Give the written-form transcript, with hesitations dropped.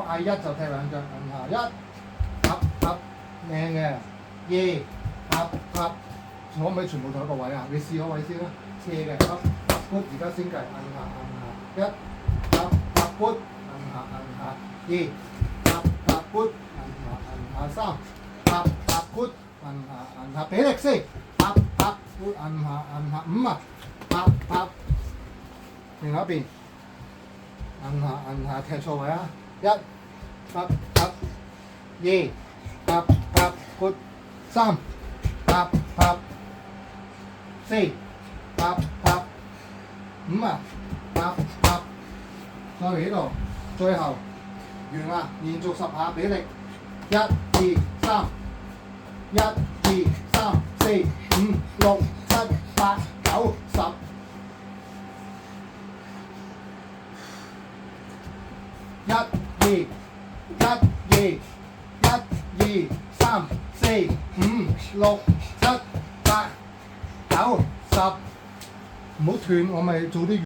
嗌一就踢兩腳，摁下一合合靚嘅，二合合，可唔可以全部同一個位啊？你試個位先啦，斜嘅合合 good， 而家先計，摁下，一合合 good， 摁下，二合合 good， 摁下，三合合 good， 摁下，俾力先，合合 good， 摁下，五啊，合合，另一邊。摁下，踢錯位啊！一合合，二合合 good， 三合合，四合合，五啊合合，再嚟呢度，最後完啦，連續10下俾力，一二三，一二三四五六七八九十。一二三四五六七八九十，唔好斷，我咪做啲。